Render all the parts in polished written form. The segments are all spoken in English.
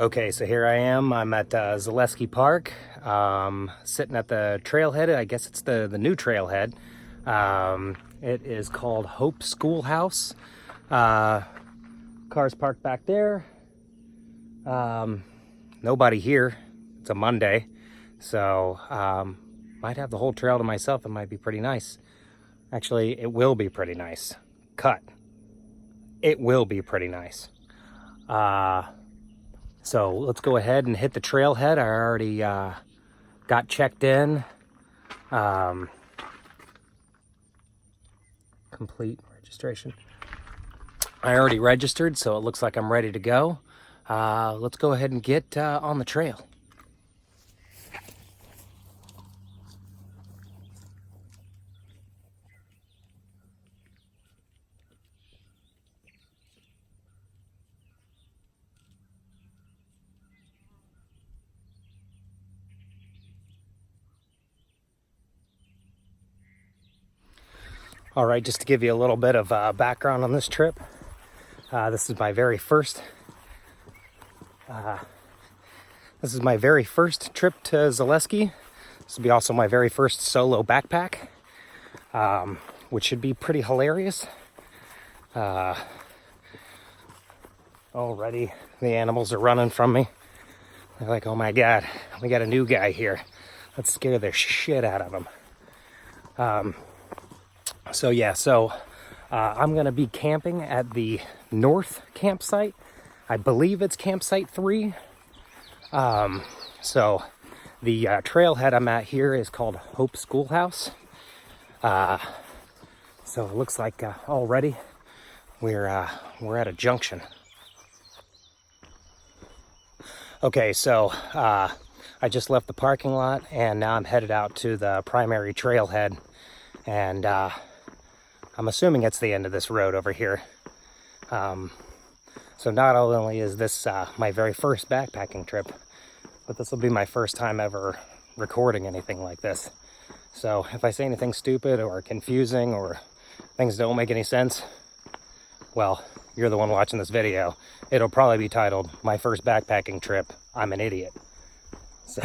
Okay, so here I am. I'm at Zaleski Park, sitting at the trailhead. I guess it's the new trailhead. It is called Hope Schoolhouse. Cars parked back there. Nobody here. It's a Monday, so might have the whole trail to myself. It might be pretty nice. Actually, it will be pretty nice. Cut. It will be pretty nice. So let's go ahead and hit the trailhead. I already got checked in. Complete registration. I already registered, so it looks like I'm ready to go. Let's go ahead and get on the trail. All right, just to give you a little bit of background on this trip. This is my very first trip to Zaleski. This will be also my very first solo backpack, which should be pretty hilarious. Already the animals are running from me. They're like, oh my God, we got a new guy here. Let's scare the shit out of him. So I'm gonna be camping at the north campsite. I believe it's campsite 3. So the trailhead I'm at here is called Hope Schoolhouse. So it looks like already we're at a junction. Okay, so I just left the parking lot and now I'm headed out to the primary trailhead, and I'm assuming it's the end of this road over here. So not only is this my very first backpacking trip, but this will be my first time ever recording anything like this. So if I say anything stupid or confusing or things don't make any sense, well, you're the one watching this video. It'll probably be titled, My First Backpacking Trip, I'm an Idiot. So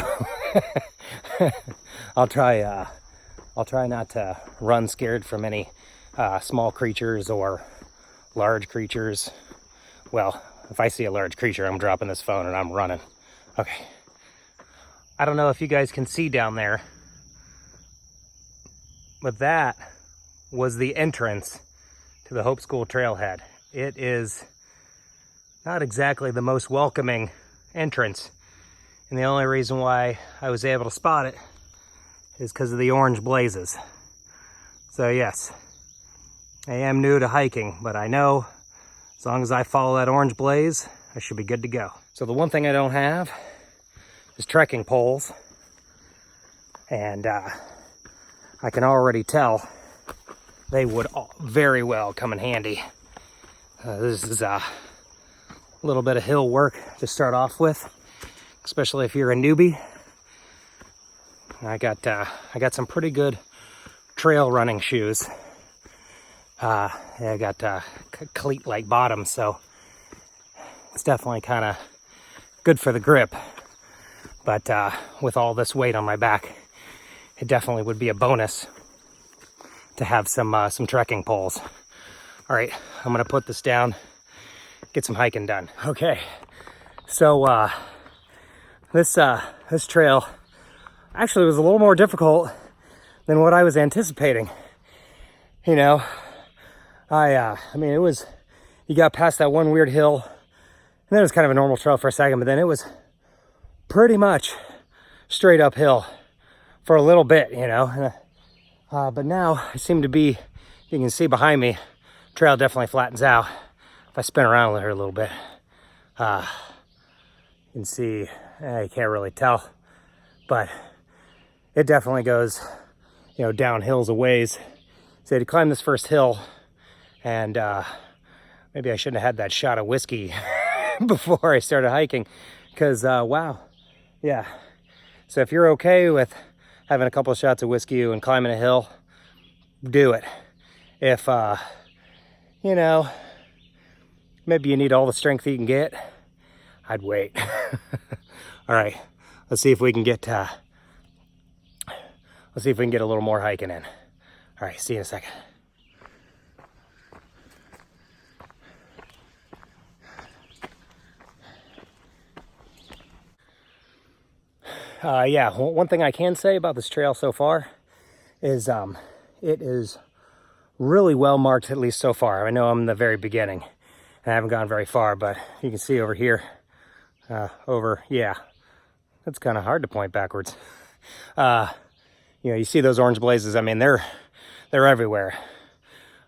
I'll try not to run scared from any small creatures or large creatures. Well, if I see a large creature, I'm dropping this phone and I'm running. Okay. I don't know if you guys can see down there, but that was the entrance to the Hope School Trailhead. It is not exactly the most welcoming entrance, and the only reason why I was able to spot it is because of the orange blazes. So yes, I am new to hiking, but I know as long as I follow that orange blaze, I should be good to go. So the one thing I don't have is trekking poles, and I can already tell they would very well come in handy. This is a little bit of hill work to start off with, especially if you're a newbie. I got some pretty good trail running shoes. I got cleat-like bottoms, so it's definitely kind of good for the grip. But with all this weight on my back, it definitely would be a bonus to have some trekking poles. All right, I'm gonna put this down, get some hiking done. Okay, so this trail actually was a little more difficult than what I was anticipating. You know, I mean, it was, you got past that one weird hill, and then it was kind of a normal trail for a second, but then it was pretty much straight uphill for a little bit, you know. But now I seem to be, you can see behind me, trail definitely flattens out. If I spin around here a little bit, you can see, you can't really tell, but it definitely goes, you know, down hills a ways. So to climb this first hill, and maybe I shouldn't have had that shot of whiskey before I started hiking, because wow, yeah. So if you're okay with having a couple of shots of whiskey and climbing a hill, do it. If you know, maybe you need all the strength you can get, I'd wait. All right, let's see if we can get a little more hiking in. All right, see you in a second. Yeah, one thing I can say about this trail so far is it is really well marked, at least so far. I know I'm in the very beginning and I haven't gone very far, but you can see over here, yeah, it's kind of hard to point backwards. You see those orange blazes. I mean, they're everywhere.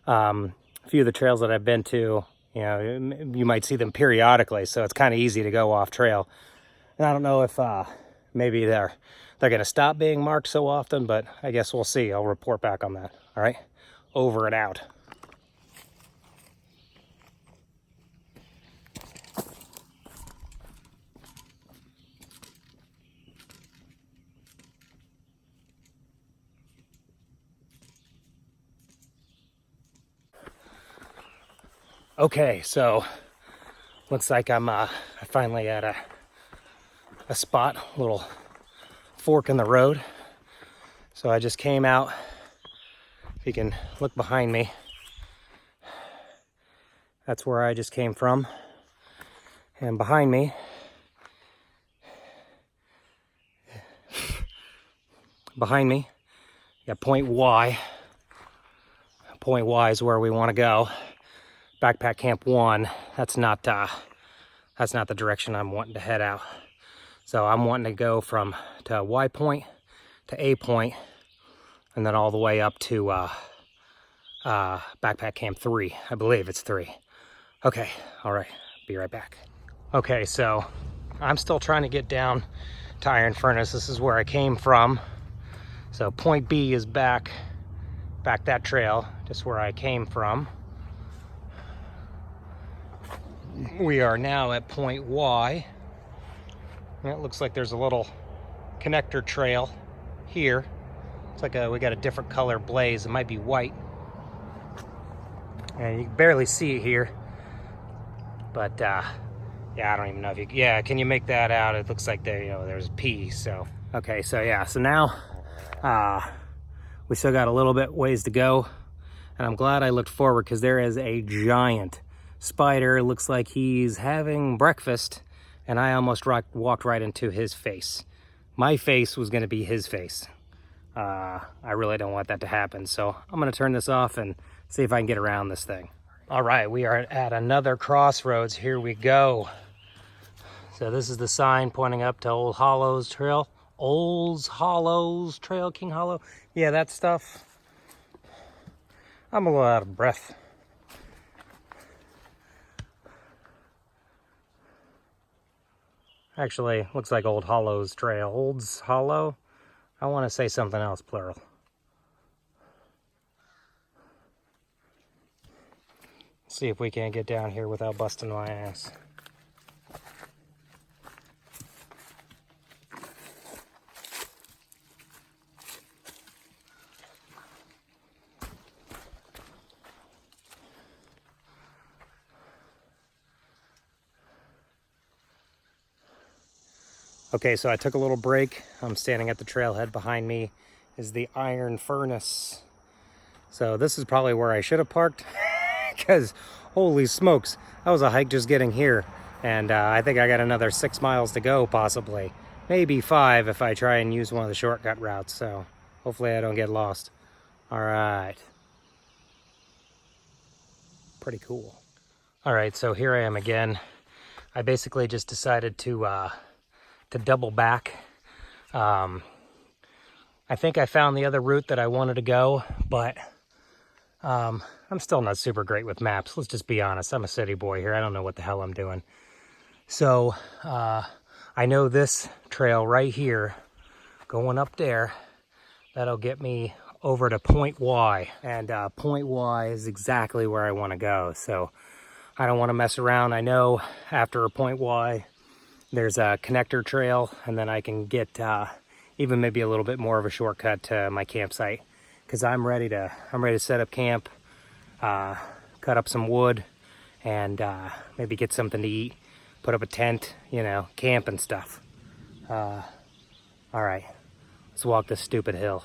A few of the trails that I've been to, you might see them periodically, so it's kind of easy to go off trail. And I don't know if maybe they're going to stop being marked so often, but I guess we'll see. I'll report back on that. All right, over and out. Okay, so looks like I'm finally at a spot, a little fork in the road. So I just came out. If you can look behind me, that's where I just came from. And behind me, got Point Y. Point Y is where we want to go. Backpack Camp 1, that's not the direction I'm wanting to head out. So I'm wanting to go to Y point to A point, and then all the way up to Backpack Camp 3. I believe it's 3. Okay, all right, be right back. Okay, so I'm still trying to get down to Iron Furnace. This is where I came from. So Point B is back that trail, just where I came from. We are now at Point Y. And it looks like there's a little connector trail here. It's like we got a different color blaze. It might be white. And you can barely see it here. But yeah, I don't even know if you, yeah, can you make that out? It looks like there's a P, so. Okay, so yeah, so now we still got a little bit ways to go. And I'm glad I looked forward because there is a giant spider. It looks like he's having breakfast, and I almost walked right into his face. My face was going to be his face. I really don't want that to happen, so I'm going to turn this off and see if I can get around this thing. All right, we are at another crossroads. Here we go. So this is the sign pointing up to Old Hollows Trail. Old Hollows Trail, King Hollow. Yeah, that stuff. I'm a little out of breath. Actually, looks like Old Hollows Trail. Old's Hollow? I want to say something else, plural. See if we can get down here without busting my ass. Okay, so I took a little break. I'm standing at the trailhead. Behind me is the Iron Furnace. So this is probably where I should have parked because holy smokes, that was a hike just getting here. And I think I got another 6 miles to go, possibly. Maybe 5 if I try and use one of the shortcut routes. So hopefully I don't get lost. All right. Pretty cool. All right, so here I am again. I basically just decided to double back. I think I found the other route that I wanted to go, but I'm still not super great with maps. Let's just be honest. I'm a city boy here. I don't know what the hell I'm doing. So I know this trail right here, going up there, that'll get me over to Point Y. And Point Y is exactly where I want to go. So I don't want to mess around. I know after Point Y, there's a connector trail, and then I can get even maybe a little bit more of a shortcut to my campsite, because I'm ready to set up camp, cut up some wood, and maybe get something to eat put up a tent, you know, camp and stuff. All right, let's walk this stupid hill.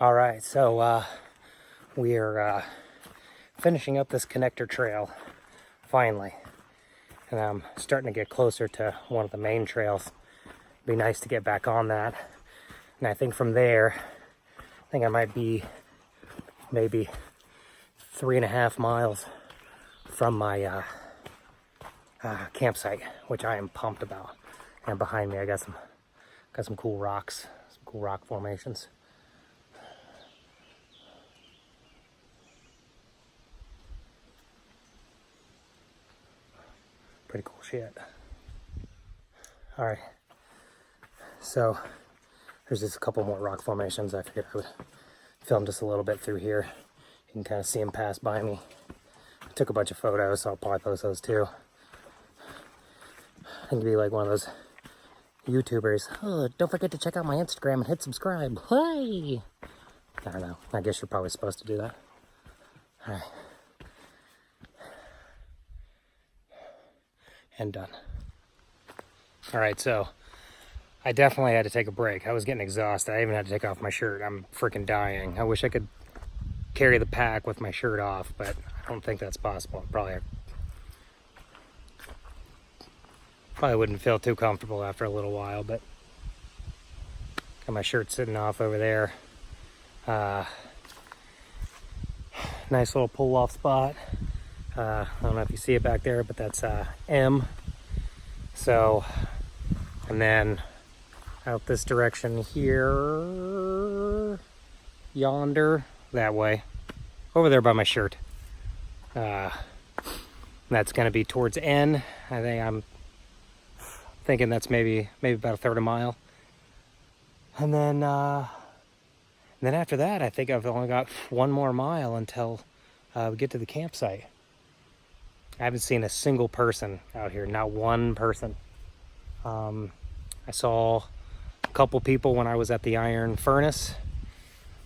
All right, so we're finishing up this connector trail, finally. And I'm starting to get closer to one of the main trails. It'd be nice to get back on that. And I think from there, I think I might be maybe 3.5 miles from my campsite, which I am pumped about. And behind me, I got some cool rocks, some cool rock formations. Pretty cool shit. All right, so there's just a couple more rock formations. I figured I would film just a little bit through here. You can kind of see them pass by me. I took a bunch of photos, so I'll probably post those too. I think it'd be like one of those YouTubers. Oh, don't forget to check out my Instagram and hit subscribe. Hey! I don't know. I guess you're probably supposed to do that. All right. And done. All right, so I definitely had to take a break. I was getting exhausted. I even had to take off my shirt. I'm freaking dying. I wish I could carry the pack with my shirt off, but I don't think that's possible. Probably wouldn't feel too comfortable after a little while, but got my shirt sitting off over there. Nice little pull-off spot. I don't know if you see it back there, but that's M. So, and then out this direction here, yonder, that way, over there by my shirt. That's going to be towards N. I'm thinking that's maybe about a third of a mile. And then after that, I think I've only got 1 more mile until we get to the campsite. I haven't seen a single person out here, not one person. I saw a couple people when I was at the iron furnace.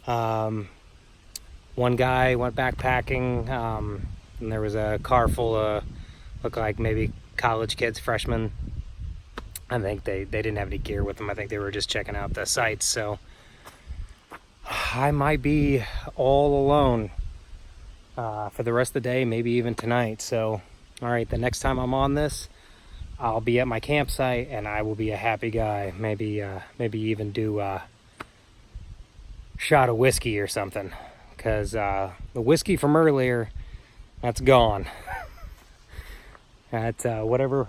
One guy went backpacking, and there was a car full of, looked like maybe college kids, freshmen. I think they didn't have any gear with them. I think they were just checking out the sites. So I might be all alone for the rest of the day, maybe even tonight. So, all right, the next time I'm on this, I'll be at my campsite and I will be a happy guy. Maybe even do a shot of whiskey or something, because the whiskey from earlier, that's gone. That's whatever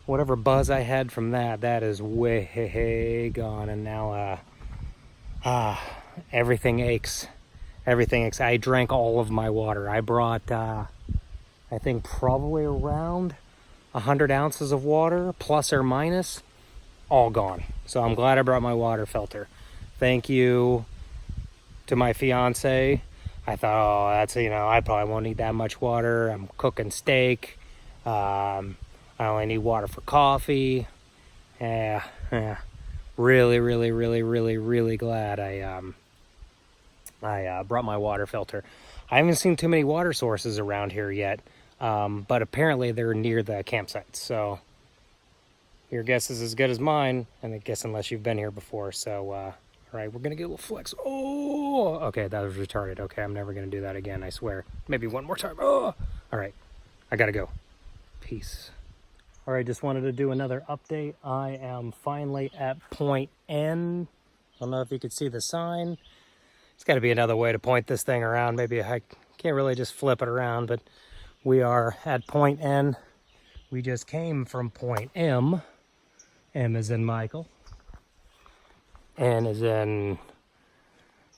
buzz I had from that is way gone, and now everything aches. Everything aches. I drank all of my water. I brought I think probably around 100 ounces of water, plus or minus, all gone. So I'm glad I brought my water filter. Thank you to my fiance. I thought, oh, that's, I probably won't need that much water. I'm cooking steak. I only need water for coffee. Yeah. Really glad I brought my water filter. I haven't seen too many water sources around here yet, but apparently they're near the campsite. So your guess is as good as mine, and I guess unless you've been here before. So, all right, we're gonna get a little flex. Oh, okay, that was retarded. Okay, I'm never gonna do that again, I swear. Maybe one more time. Oh, all right, I gotta go. Peace. All right, just wanted to do another update. I am finally at point N. I don't know if you could see the sign. It's got to be another way to point this thing around. Maybe I can't really just flip it around, but we are at point N. We just came from point M. M as in Michael. and is in,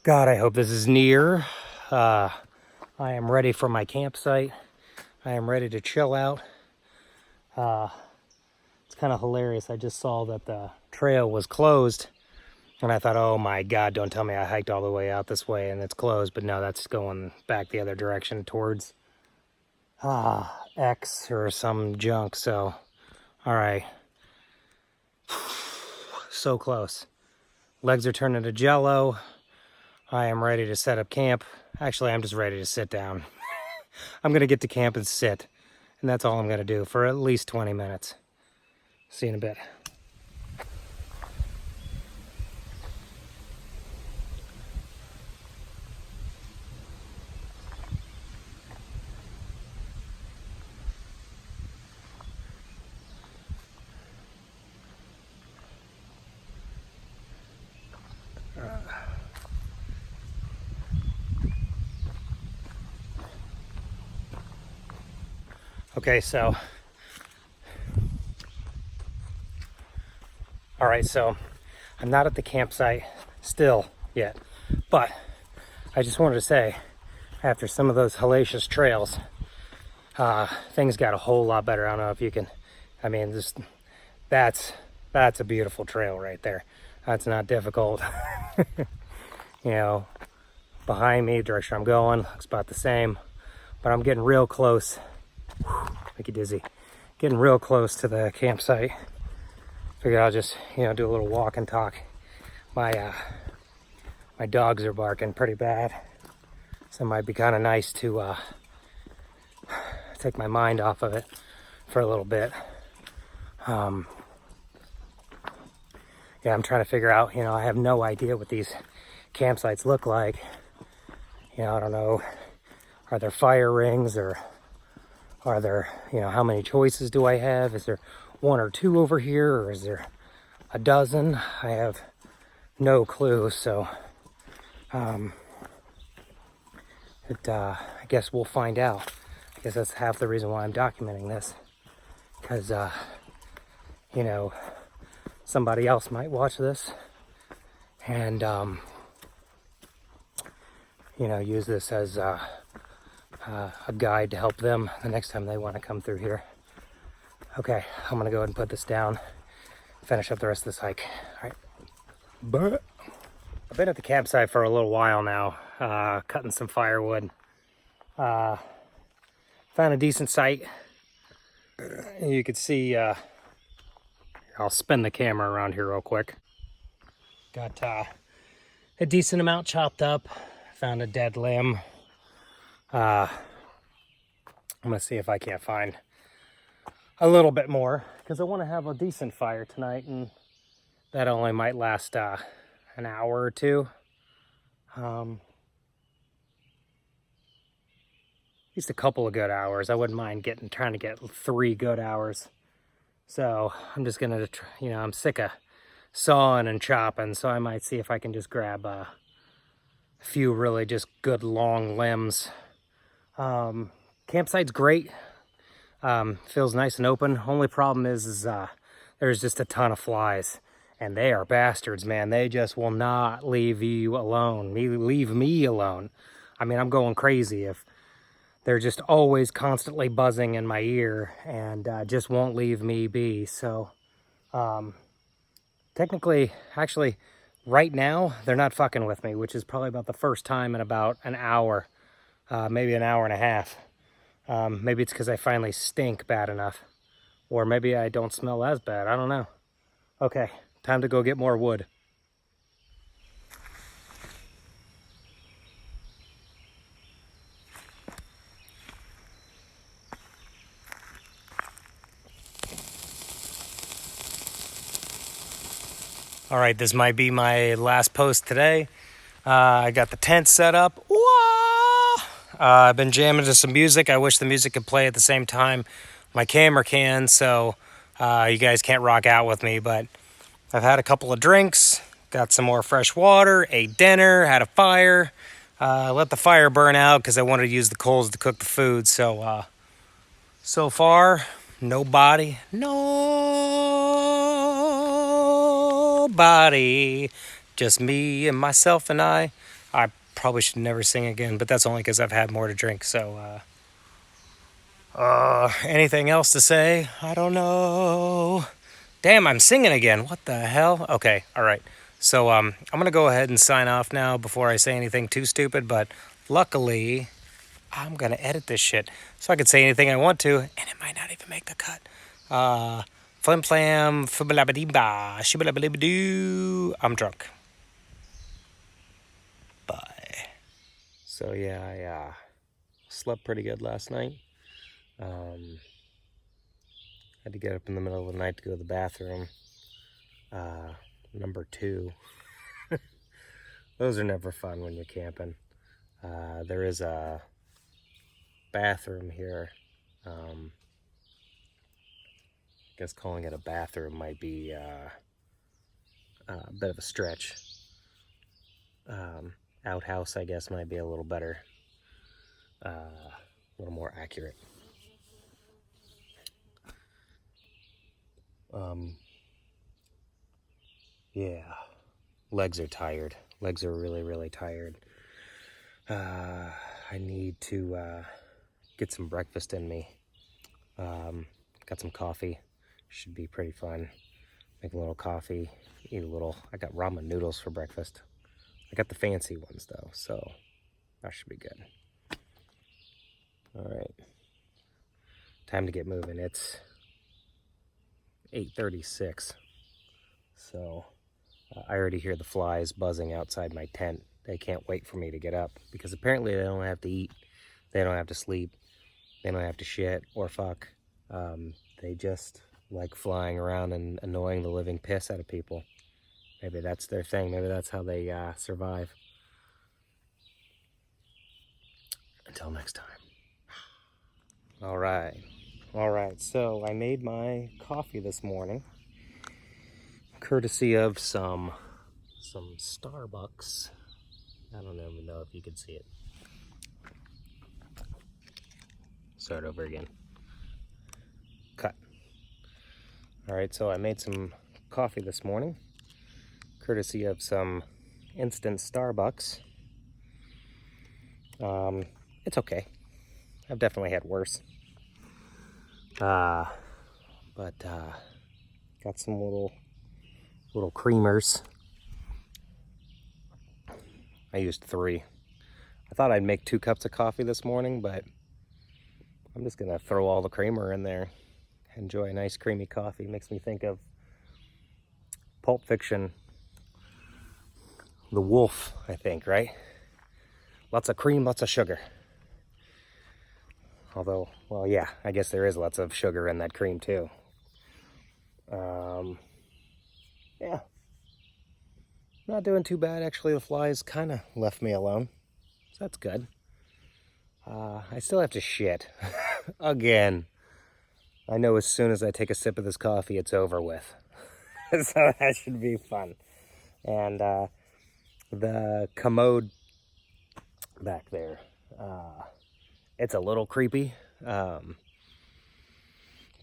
God, I hope this is near. I am ready for my campsite. I am ready to chill out. It's kind of hilarious. I just saw that the trail was closed, and I thought, oh my God, don't tell me I hiked all the way out this way and it's closed. But no, that's going back the other direction towards X or some junk. So, all right. So close. Legs are turning to jello. I am ready to set up camp. Actually, I'm just ready to sit down. I'm going to get to camp and sit. And that's all I'm going to do for at least 20 minutes. See you in a bit. Okay, so, all right, so I'm not at the campsite still yet, but I just wanted to say, after some of those hellacious trails, things got a whole lot better. I don't know if you can, I mean, just, that's a beautiful trail right there. That's not difficult. You know, behind me, direction I'm going, looks about the same, but I'm getting real close. Make you dizzy. Getting real close to the campsite. Figured I'll just, do a little walk and talk. My dogs are barking pretty bad, so it might be kind of nice to take my mind off of it for a little bit. Yeah, I'm trying to figure out, I have no idea what these campsites look like. I don't know, are there fire rings, or are there, how many choices do I have? Is there one or two over here, or is there a dozen? I have no clue, so I guess we'll find out. I guess that's half the reason why I'm documenting this, because somebody else might watch this and use this as a guide to help them the next time they want to come through here. Okay, I'm gonna go ahead and put this down, finish up the rest of this hike. All right. But I've been at the campsite for a little while now, cutting some firewood. Found a decent site. You can see, I'll spin the camera around here real quick. Got a decent amount chopped up. Found a dead limb. I'm gonna see if I can't find a little bit more, because I want to have a decent fire tonight, and that only might last an hour or two. At least a couple of good hours. I wouldn't mind trying to get 3 good hours. So I'm just gonna, I'm sick of sawing and chopping, so I might see if I can just grab a few really just good long limbs. Campsite's great. Feels nice and open. Only problem is there's just a ton of flies, and they are bastards, man. They just will not leave you alone. Leave me alone. I mean, I'm going crazy if they're just always constantly buzzing in my ear and just won't leave me be. So technically, actually, right now, they're not fucking with me, which is probably about the first time in about an hour, maybe an hour and a half. Maybe it's because I finally stink bad enough, or maybe I don't smell as bad. I don't know. Okay, time to go get more wood. All right, this might be my last post today. I got the tent set up. I've been jamming to some music. I wish the music could play at the same time my camera can, so you guys can't rock out with me, but I've had a couple of drinks, got some more fresh water, ate dinner, had a fire, let the fire burn out because I wanted to use the coals to cook the food. So far, nobody just me and myself and I probably should never sing again, but that's only because I've had more to drink. So, anything else to say? I don't know. Damn, I'm singing again. What the hell? Okay, all right. So, I'm gonna go ahead and sign off now before I say anything too stupid. But luckily, I'm gonna edit this shit so I can say anything I want to, and it might not even make the cut. Flim flam, fibbalabadiba, shibbalabadibadoo. I'm drunk. Bye. So yeah, I slept pretty good last night. Had to get up in the middle of the night to go to the bathroom. Number 2. Those are never fun when you're camping. There is a bathroom here. I guess calling it a bathroom might be a bit of a stretch. Outhouse, I guess, might be a little better, a little more accurate. Yeah, legs are tired. Legs are really, really tired. I need to get some breakfast in me. Got some coffee. Should be pretty fun. Make a little coffee, eat a little. I got ramen noodles for breakfast. I got the fancy ones though, so that should be good. All right, time to get moving. It's 8:36, so I already hear the flies buzzing outside my tent. They can't wait for me to get up because apparently they don't have to eat, they don't have to sleep, they don't have to shit or fuck. They just like flying around and annoying the living piss out of people. Maybe that's their thing. Maybe that's how they survive. Until next time. All right. So I made my coffee this morning, courtesy of some Starbucks. I don't even know if you can see it. Start over again. Cut. All right. So I made some coffee this morning, courtesy of some instant Starbucks. It's okay. I've definitely had worse. But got some little creamers. I used 3. I thought I'd make 2 cups of coffee this morning, but I'm just gonna throw all the creamer in there. Enjoy a nice creamy coffee. Makes me think of Pulp Fiction. The wolf, I think, right? Lots of cream, lots of sugar. Although, well, yeah, I guess there is lots of sugar in that cream too. Yeah. Not doing too bad, actually. The flies kind of left me alone, so that's good. I still have to shit. Again. I know as soon as I take a sip of this coffee, it's over with. So that should be fun. And the commode back there, it's a little creepy,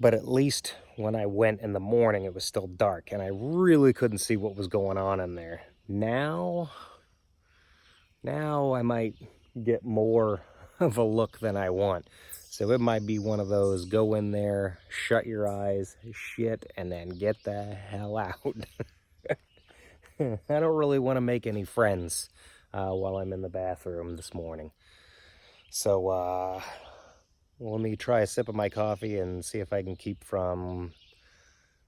but at least when I went in the morning it was still dark and I really couldn't see what was going on in there. Now I might get more of a look than I want, so it might be one of those go in there, shut your eyes, shit, and then get the hell out. I don't really want to make any friends while I'm in the bathroom this morning. So let me try a sip of my coffee and see if I can keep from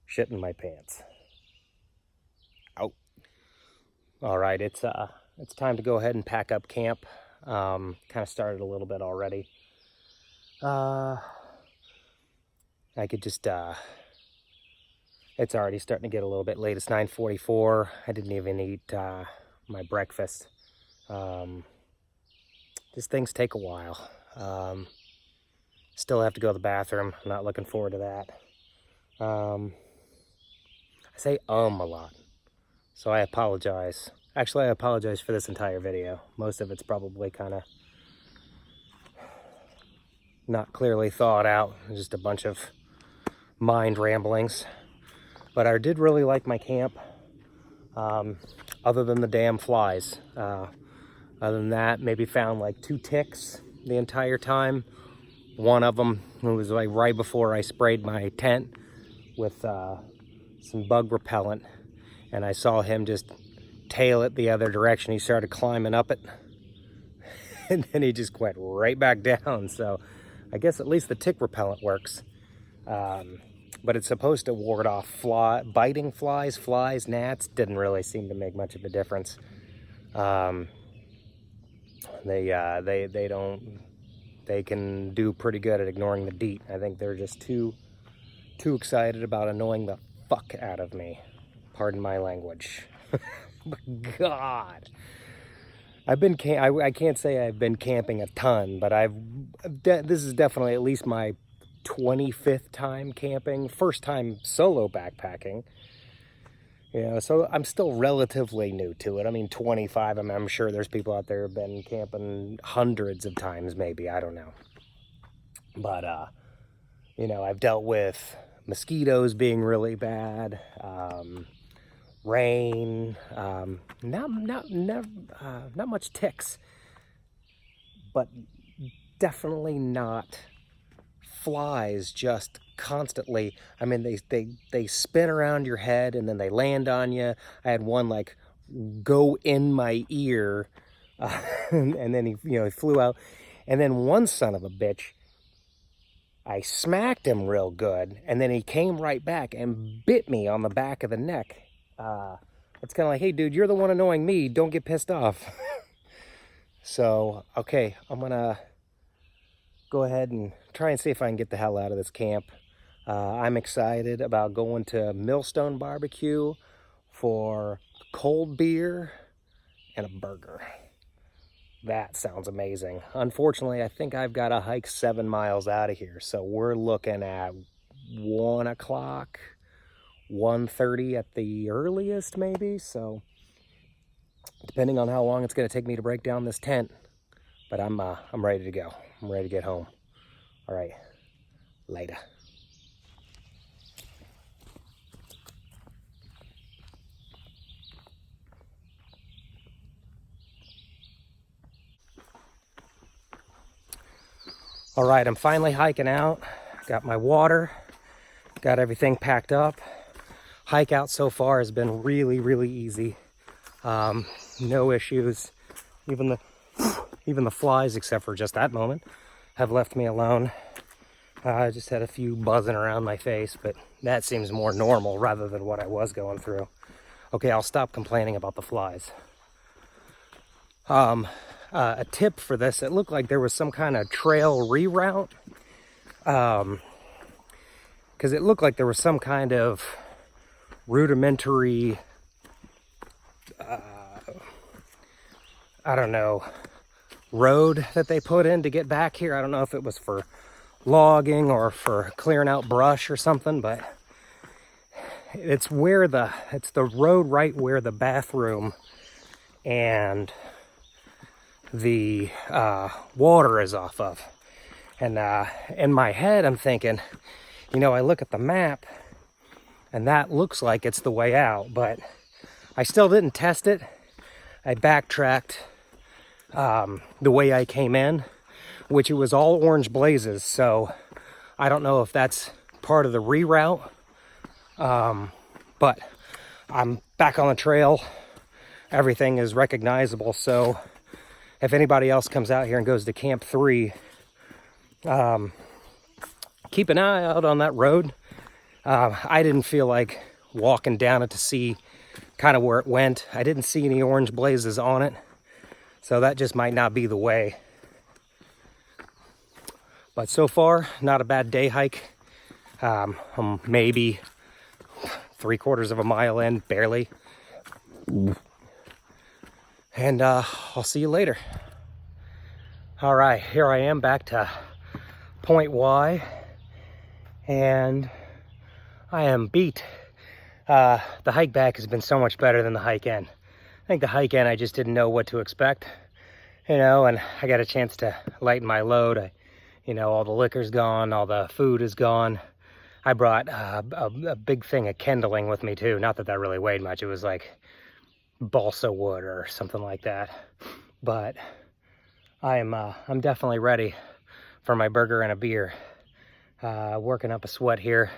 shitting my pants. Out. All right, it's time to go ahead and pack up camp. Kind of started a little bit already. I could just it's already starting to get a little bit late. It's 9:44. I didn't even eat my breakfast. Just things take a while. Still have to go to the bathroom. I'm not looking forward to that. I say a lot, so I apologize. Actually, I apologize for this entire video. Most of it's probably kind of not clearly thought out. Just a bunch of mind ramblings. But I did really like my camp. other than the damn flies. Other than that, maybe found like 2 ticks the entire time. One of them was like right before I sprayed my tent with some bug repellent, and I saw him just tail it the other direction. He started climbing up it, and then he just went right back down. So I guess at least the tick repellent works. But it's supposed to ward off biting flies, gnats. Didn't really seem to make much of a difference. They can do pretty good at ignoring the DEET. I think they're just too excited about annoying the fuck out of me. Pardon my language. God. I can't say I've been camping a ton, but this is definitely at least my 25th time camping, first time solo backpacking. You know, so I'm still relatively new to it. I mean, 25, I'm sure there's people out there who've been camping hundreds of times, maybe, I don't know. But, you know, I've dealt with mosquitoes being really bad, rain, not much ticks, but definitely not flies just constantly. I mean, they spin around your head and then they land on you. I had one like go in my ear, and then he flew out. And then one son of a bitch, I smacked him real good, and then he came right back and bit me on the back of the neck. It's kind of like, hey dude, you're the one annoying me, don't get pissed off. So okay, I'm gonna go ahead and try and see if I can get the hell out of this camp. I'm excited about going to Millstone Barbecue for cold beer and a burger. That sounds amazing. Unfortunately, I think I've got to hike 7 miles out of here. So we're looking at 1 o'clock, 1:30 at the earliest, maybe. So depending on how long it's going to take me to break down this tent. But I'm ready to go. I'm ready to get home. All right, later. All right, I'm finally hiking out. Got my water, got everything packed up. Hike out so far has been really, really easy. No issues. Even the flies, except for just that moment, have left me alone. I just had a few buzzing around my face, but that seems more normal rather than what I was going through. Okay, I'll stop complaining about the flies. A tip for this, it looked like there was some kind of trail reroute. Because it looked like there was some kind of rudimentary, I don't know, road that they put in to get back here. I don't know if it was for logging or for clearing out brush or something, but it's the road right where the bathroom and the water is off of. And in my head I'm thinking, I look at the map and that looks like it's the way out, but I still didn't test it. I backtracked the way I came in, which it was all orange blazes, so I don't know if that's part of the reroute, but I'm back on the trail. Everything is recognizable, so if anybody else comes out here and goes to Camp 3, keep an eye out on that road. I didn't feel like walking down it to see kind of where it went. I didn't see any orange blazes on it, so that just might not be the way. But so far, not a bad day hike. I'm maybe 3/4 of a mile in, barely. And I'll see you later. All right, here I am back to Point Y, and I am beat. The hike back has been so much better than the hike in. I think the hike in, I just didn't know what to expect, and I got a chance to lighten my load. All the liquor's gone, all the food is gone. I brought a big thing of kindling with me too. Not that that really weighed much. It was like balsa wood or something like that. But I'm definitely ready for my burger and a beer. Working up a sweat here.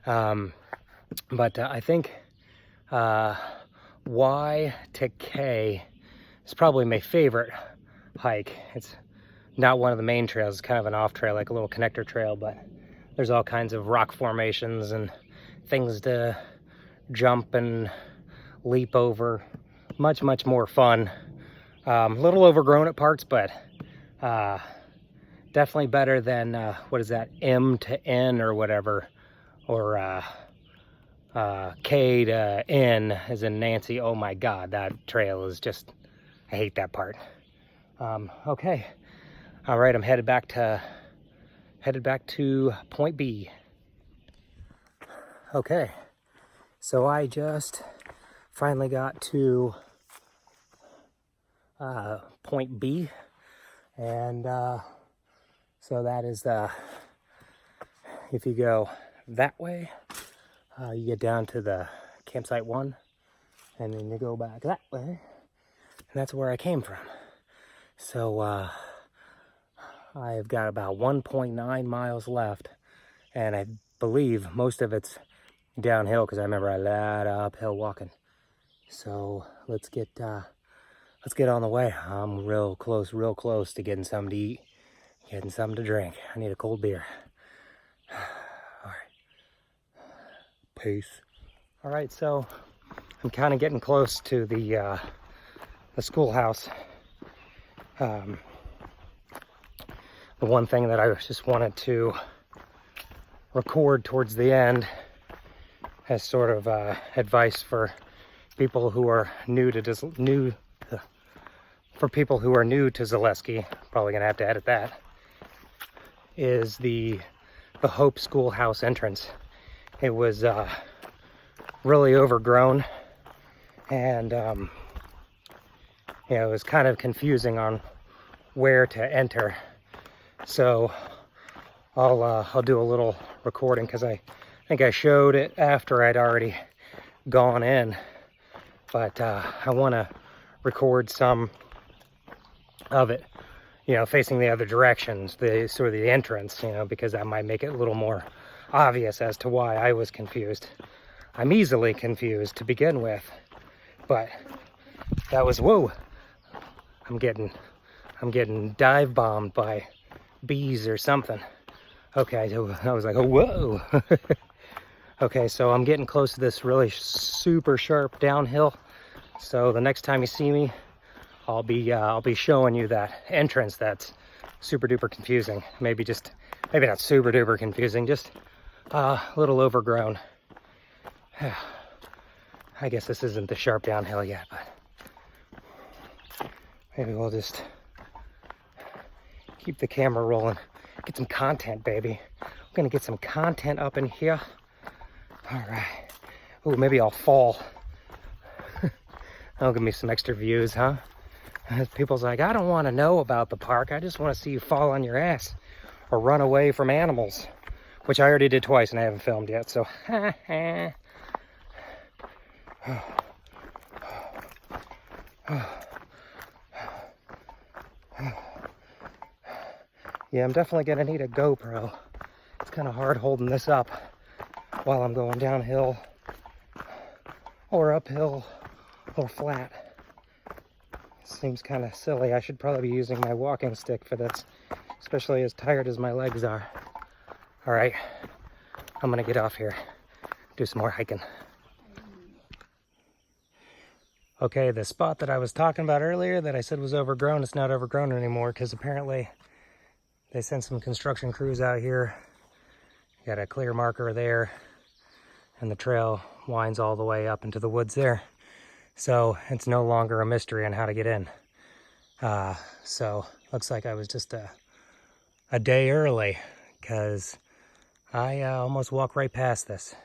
But I think Y to K is probably my favorite hike. It's not one of the main trails, it's kind of an off trail, like a little connector trail, but there's all kinds of rock formations and things to jump and leap over. Much more fun. A little overgrown at parts, but definitely better than what is that, M to N or whatever, or K to N as in Nancy. Oh my god, that trail is just, I hate that part. Okay, all right, I'm headed back to point B. Okay, so I just finally got to point B, and so that is if you go that way, you get down to the campsite 1, and then you go back that way, and that's where I came from. So I've got about 1.9 miles left, and I believe most of it's downhill because I remember a lot of uphill walking. So let's get on the way. I'm real close to getting something to eat, getting something to drink. I need a cold beer. All right. Peace. All right, so I'm kind of getting close to the schoolhouse. The one thing that I just wanted to record towards the end as sort of advice for people who are new to Zaleski, probably gonna have to edit that, is the Hope Schoolhouse entrance. It was really overgrown, and it was kind of confusing on where to enter. So I'll do a little recording because I think I showed it after I'd already gone in, but I want to record some of it, facing the other directions, sort of the entrance, because that might make it a little more obvious as to why I was confused. I'm easily confused to begin with, but that was, whoa, I'm getting dive bombed by bees or something. Okay, I was like, oh, whoa. Okay, so I'm getting close to this really super sharp downhill. So the next time you see me, I'll be showing you that entrance that's super duper confusing. Maybe not super duper confusing, just a little overgrown. I guess this isn't the sharp downhill yet, but maybe we'll just keep the camera rolling. Get some content, baby. I'm gonna get some content up in here. All right. Oh, maybe I'll fall. That'll give me some extra views, huh? People's like, I don't want to know about the park. I just want to see you fall on your ass or run away from animals, which I already did twice and I haven't filmed yet. So, yeah, I'm definitely gonna need a GoPro. It's kind of hard holding this up while I'm going downhill or uphill or flat. Seems kind of silly. I should probably be using my walking stick for this, especially as tired as my legs are. All right, I'm gonna get off here, do some more hiking. Okay, the spot that I was talking about earlier that I said was overgrown, it's not overgrown anymore because apparently they sent some construction crews out here. Got a clear marker there, and the trail winds all the way up into the woods there. So it's no longer a mystery on how to get in. So looks like I was just a day early because I almost walked right past this.